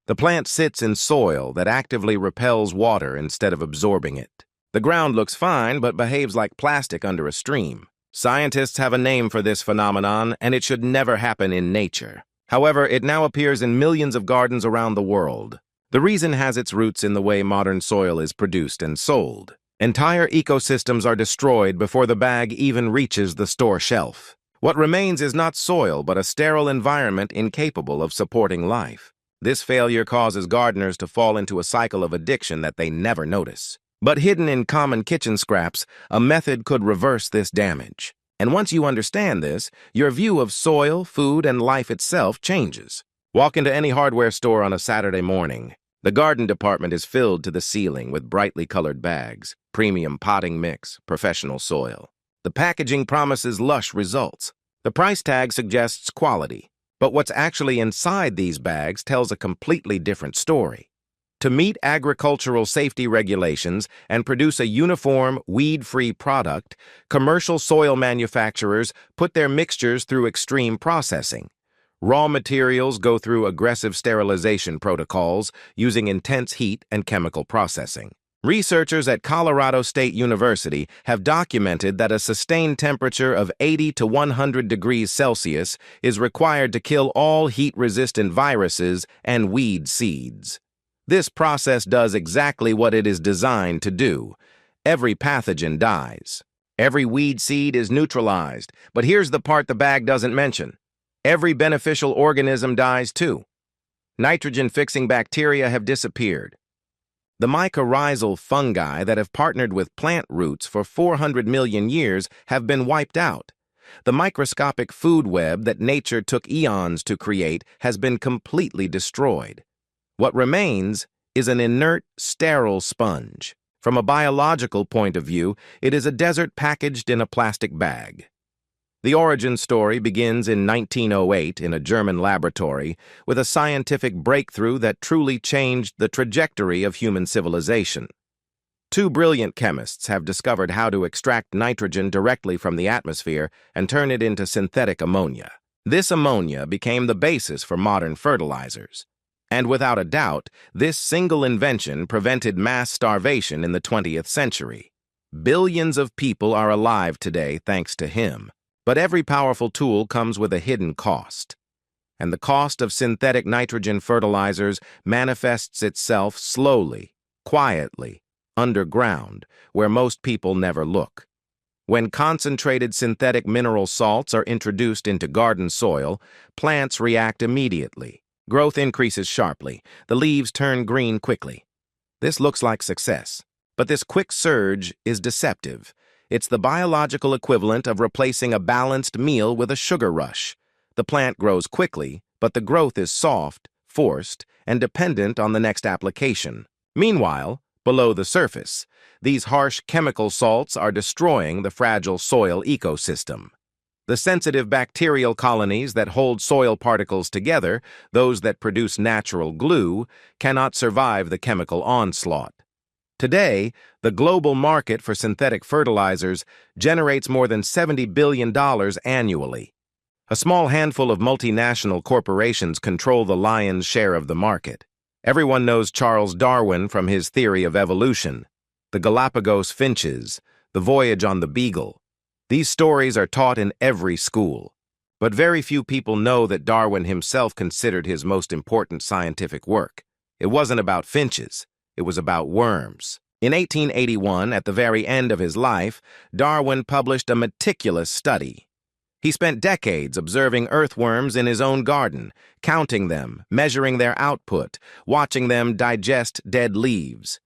The plant sits in soil that actively repels water instead of absorbing it. The ground looks fine but behaves like plastic under a stream. Scientists have a name for this phenomenon, and it should never happen in nature. However, it now appears in millions of gardens around the world. The reason has its roots in the way modern soil is produced and sold. Entire ecosystems are destroyed before the bag even reaches the store shelf. What remains is not soil, but a sterile environment incapable of supporting life. This failure causes gardeners to fall into a cycle of addiction that they never notice. But hidden in common kitchen scraps, a method could reverse this damage. And once you understand this, your view of soil, food, and life itself changes. Walk into any hardware store on a Saturday morning. The garden department is filled to the ceiling with brightly colored bags, premium potting mix, professional soil. The packaging promises lush results. The price tag suggests quality. But what's actually inside these bags tells a completely different story. To meet agricultural safety regulations and produce a uniform, weed-free product, commercial soil manufacturers put their mixtures through extreme processing. Raw materials go through aggressive sterilization protocols using intense heat and chemical processing. Researchers at Colorado State University have documented that a sustained temperature of 80 to 100 degrees Celsius is required to kill all heat-resistant viruses and weed seeds. This process does exactly what it is designed to do. Every pathogen dies. Every weed seed is neutralized. But here's the part the bag doesn't mention. Every beneficial organism dies too. Nitrogen-fixing bacteria have disappeared. The mycorrhizal fungi that have partnered with plant roots for 400 million years have been wiped out. The microscopic food web that nature took eons to create has been completely destroyed. What remains is an inert, sterile sponge. From a biological point of view, it is a desert packaged in a plastic bag. The origin story begins in 1908 in a German laboratory with a scientific breakthrough that truly changed the trajectory of human civilization. Two brilliant chemists have discovered how to extract nitrogen directly from the atmosphere and turn it into synthetic ammonia. This ammonia became the basis for modern fertilizers. And without a doubt, this single invention prevented mass starvation in the 20th century. Billions of people are alive today thanks to him. But every powerful tool comes with a hidden cost. And the cost of synthetic nitrogen fertilizers manifests itself slowly, quietly, underground, where most people never look. When concentrated synthetic mineral salts are introduced into garden soil, plants react immediately. Growth increases sharply. The leaves turn green quickly. This looks like success. But this quick surge is deceptive. It's the biological equivalent of replacing a balanced meal with a sugar rush. The plant grows quickly, but the growth is soft, forced, and dependent on the next application. Meanwhile, below the surface, these harsh chemical salts are destroying the fragile soil ecosystem. The sensitive bacterial colonies that hold soil particles together, those that produce natural glue, cannot survive the chemical onslaught. Today, the global market for synthetic fertilizers generates more than $70 billion annually. A small handful of multinational corporations control the lion's share of the market. Everyone knows Charles Darwin from his theory of evolution, the Galapagos finches, the voyage on the Beagle. These stories are taught in every school. But very few people know that Darwin himself considered his most important scientific work. It wasn't about finches. It was about worms. In 1881, at the very end of his life, Darwin published a meticulous study. He spent decades observing earthworms in his own garden, counting them, measuring their output, watching them digest dead leaves.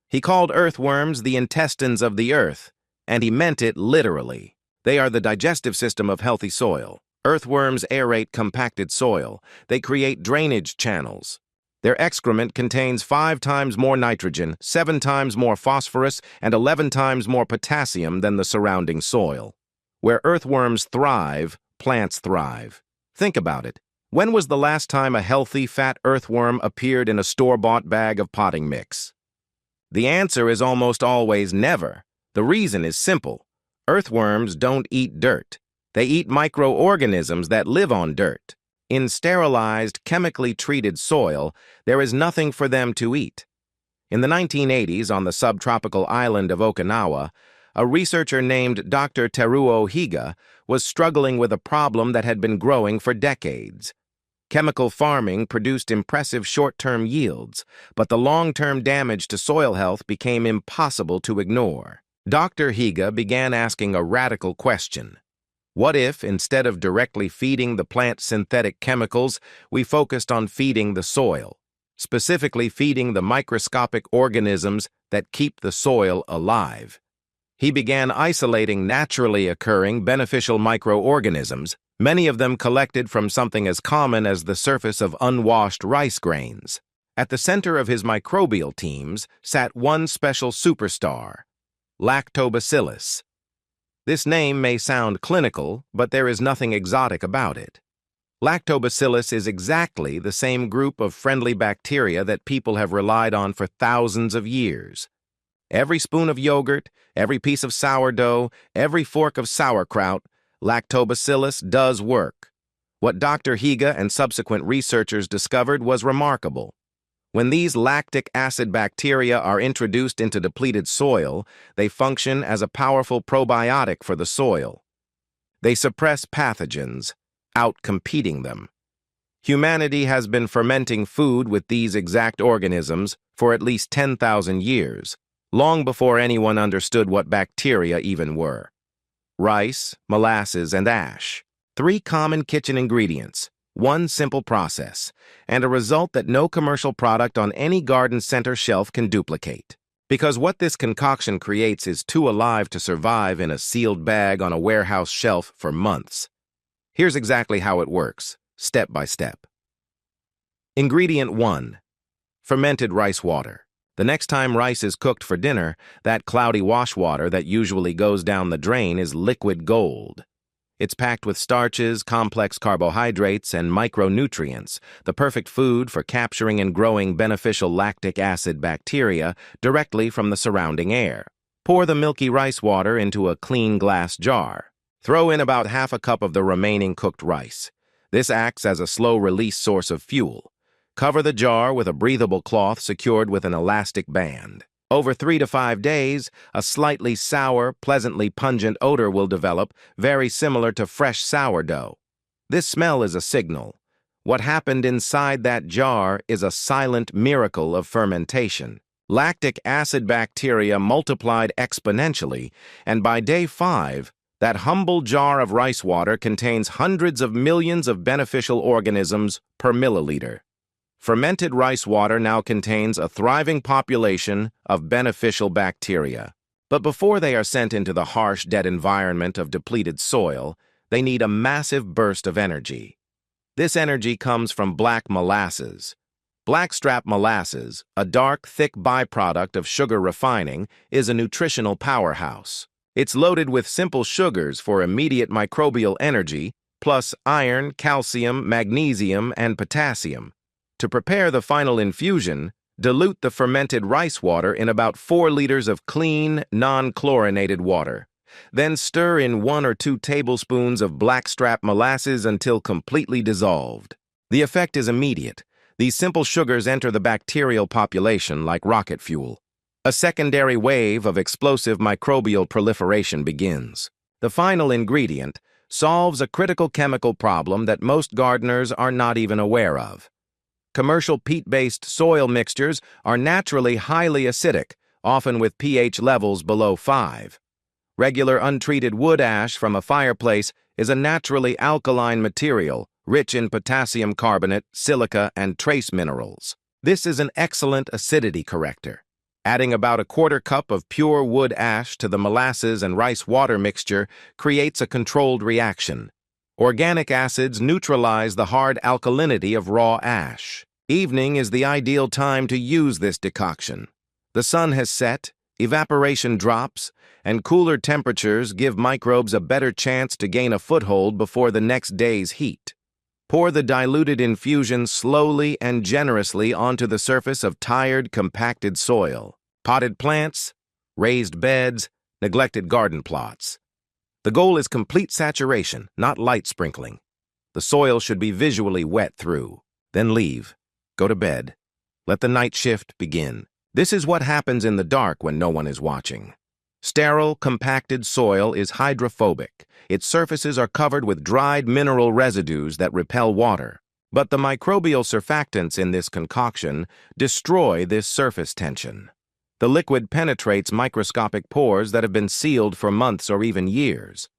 He called earthworms the intestines of the earth, and he meant it literally. They are the digestive system of healthy soil. Earthworms aerate compacted soil. They create drainage channels. Their excrement contains 5 times more nitrogen, 7 times more phosphorus, and 11 times more potassium than the surrounding soil. Where earthworms thrive, plants thrive. Think about it. When was the last time a healthy, fat earthworm appeared in a store-bought bag of potting mix? The answer is almost always never. The reason is simple. Earthworms don't eat dirt. They eat microorganisms that live on dirt. In sterilized, chemically treated soil, there is nothing for them to eat. In the 1980s, on the subtropical island of Okinawa, a researcher named Dr. Teruo Higa was struggling with a problem that had been growing for decades. Chemical farming produced impressive short-term yields, but the long-term damage to soil health became impossible to ignore. Dr. Higa began asking a radical question. What if, instead of directly feeding the plant synthetic chemicals, we focused on feeding the soil, specifically feeding the microscopic organisms that keep the soil alive? He began isolating naturally occurring beneficial microorganisms, many of them collected from something as common as the surface of unwashed rice grains. At the center of his microbial teams sat one special superstar, Lactobacillus. This name may sound clinical, but there is nothing exotic about it. Lactobacillus is exactly the same group of friendly bacteria that people have relied on for thousands of years. Every spoon of yogurt, every piece of sourdough, every fork of sauerkraut, Lactobacillus does work. What Dr. Higa and subsequent researchers discovered was remarkable. When these lactic acid bacteria are introduced into depleted soil, they function as a powerful probiotic for the soil. They suppress pathogens, outcompeting them. Humanity has been fermenting food with these exact organisms for at least 10,000 years, long before anyone understood what bacteria even were. Rice, molasses, and ash. 3 common kitchen ingredients. One simple process, and a result that no commercial product on any garden center shelf can duplicate. Because what this concoction creates is too alive to survive in a sealed bag on a warehouse shelf for months. Here's exactly how it works, step by step. Ingredient 1. Fermented rice water. The next time rice is cooked for dinner, that cloudy wash water that usually goes down the drain is liquid gold. It's packed with starches, complex carbohydrates, and micronutrients, the perfect food for capturing and growing beneficial lactic acid bacteria directly from the surrounding air. Pour the milky rice water into a clean glass jar. Throw in about half a cup of the remaining cooked rice. This acts as a slow-release source of fuel. Cover the jar with a breathable cloth secured with an elastic band. Over 3 to 5 days, a slightly sour, pleasantly pungent odor will develop, very similar to fresh sourdough. This smell is a signal. What happened inside that jar is a silent miracle of fermentation. Lactic acid bacteria multiplied exponentially, and by day 5, that humble jar of rice water contains hundreds of millions of beneficial organisms per milliliter. Fermented rice water now contains a thriving population of beneficial bacteria. But before they are sent into the harsh, dead environment of depleted soil, they need a massive burst of energy. This energy comes from black molasses. Blackstrap molasses, a dark, thick byproduct of sugar refining, is a nutritional powerhouse. It's loaded with simple sugars for immediate microbial energy, plus iron, calcium, magnesium, and potassium. To prepare the final infusion, dilute the fermented rice water in about 4 liters of clean, non-chlorinated water. Then stir in 1 or 2 tablespoons of blackstrap molasses until completely dissolved. The effect is immediate. These simple sugars enter the bacterial population like rocket fuel. A secondary wave of explosive microbial proliferation begins. The final ingredient solves a critical chemical problem that most gardeners are not even aware of. Commercial peat-based soil mixtures are naturally highly acidic, often with pH levels below 5. Regular untreated wood ash from a fireplace is a naturally alkaline material, rich in potassium carbonate, silica, and trace minerals. This is an excellent acidity corrector. Adding about a 1/4 cup of pure wood ash to the molasses and rice water mixture creates a controlled reaction. Organic acids neutralize the hard alkalinity of raw ash. Evening is the ideal time to use this decoction. The sun has set, evaporation drops, and cooler temperatures give microbes a better chance to gain a foothold before the next day's heat. Pour the diluted infusion slowly and generously onto the surface of tired, compacted soil, potted plants, raised beds, neglected garden plots. The goal is complete saturation, not light sprinkling. The The soil should be visually wet through. Then leave. Go to bed. Let the night shift begin. This is what happens in the dark when no one is watching. Sterile, compacted soil is hydrophobic. Its surfaces are covered with dried mineral residues that repel water. But the microbial surfactants in this concoction destroy this surface tension. The liquid penetrates microscopic pores that have been sealed for months or even years.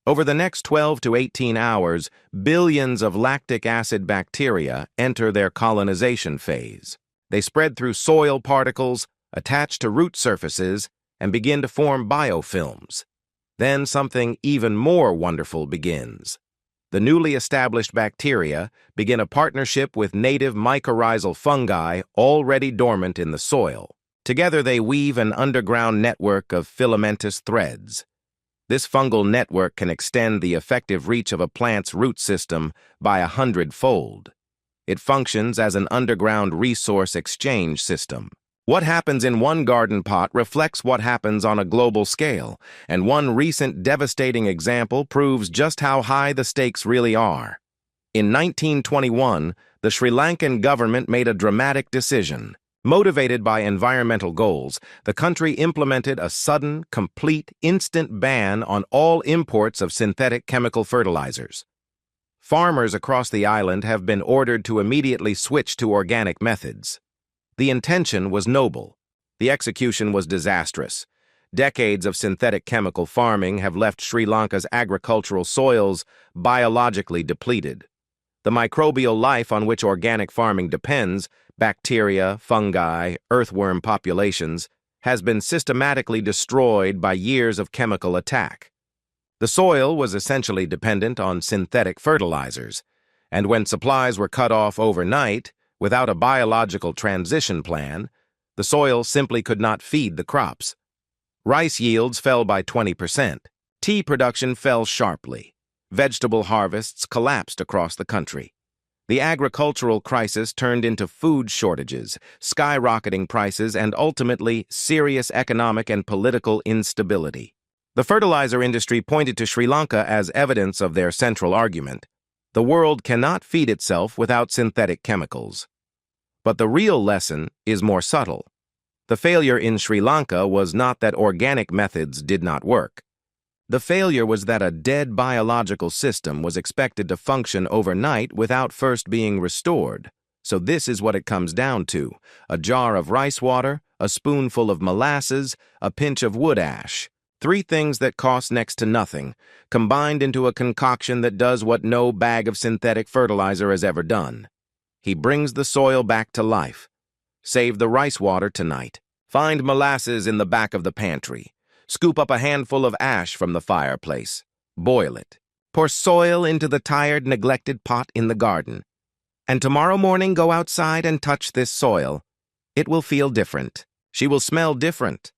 Over the next 12 to 18 hours, billions of lactic acid bacteria enter their colonization phase. They spread through soil particles, attach to root surfaces, and begin to form biofilms. Then something even more wonderful begins. The newly established bacteria begin a partnership with native mycorrhizal fungi already dormant in the soil. Together they weave an underground network of filamentous threads. This fungal network can extend the effective reach of a plant's root system by 100-fold. It functions as an underground resource exchange system. What happens in one garden pot reflects what happens on a global scale, and one recent devastating example proves just how high the stakes really are. In 1921, the Sri Lankan government made a dramatic decision. Motivated by environmental goals, the country implemented a sudden, complete, instant ban on all imports of synthetic chemical fertilizers. Farmers across the island have been ordered to immediately switch to organic methods. The intention was noble. The execution was disastrous. Decades of synthetic chemical farming have left Sri Lanka's agricultural soils biologically depleted. The microbial life on which organic farming depends, bacteria, fungi, earthworm populations, has been systematically destroyed by years of chemical attack. The soil was essentially dependent on synthetic fertilizers, and when supplies were cut off overnight, without a biological transition plan, the soil simply could not feed the crops. Rice yields fell by 20%. Tea production fell sharply. Vegetable harvests collapsed across the country. The agricultural crisis turned into food shortages, skyrocketing prices, and ultimately serious economic and political instability. The fertilizer industry pointed to Sri Lanka as evidence of their central argument. The world cannot feed itself without synthetic chemicals. But the real lesson is more subtle. The failure in Sri Lanka was not that organic methods did not work. The failure was that a dead biological system was expected to function overnight without first being restored. So this is what it comes down to: a jar of rice water, a spoonful of molasses, a pinch of wood ash. 3 things that cost next to nothing, combined into a concoction that does what no bag of synthetic fertilizer has ever done. He brings the soil back to life. Save the rice water tonight. Find molasses in the back of the pantry. Scoop up a handful of ash from the fireplace. Boil it. Pour soil into the tired, neglected pot in the garden. And tomorrow morning go outside and touch this soil. It will feel different. She will smell different.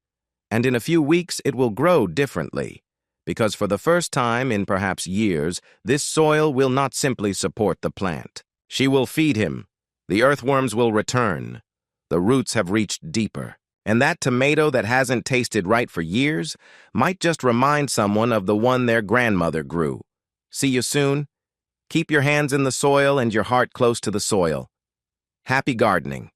And in a few weeks it will grow differently. Because for the first time in perhaps years, this soil will not simply support the plant. She will feed him. The earthworms will return. The roots have reached deeper. And that tomato that hasn't tasted right for years might just remind someone of the one their grandmother grew. See you soon. Keep your hands in the soil and your heart close to the soil. Happy gardening.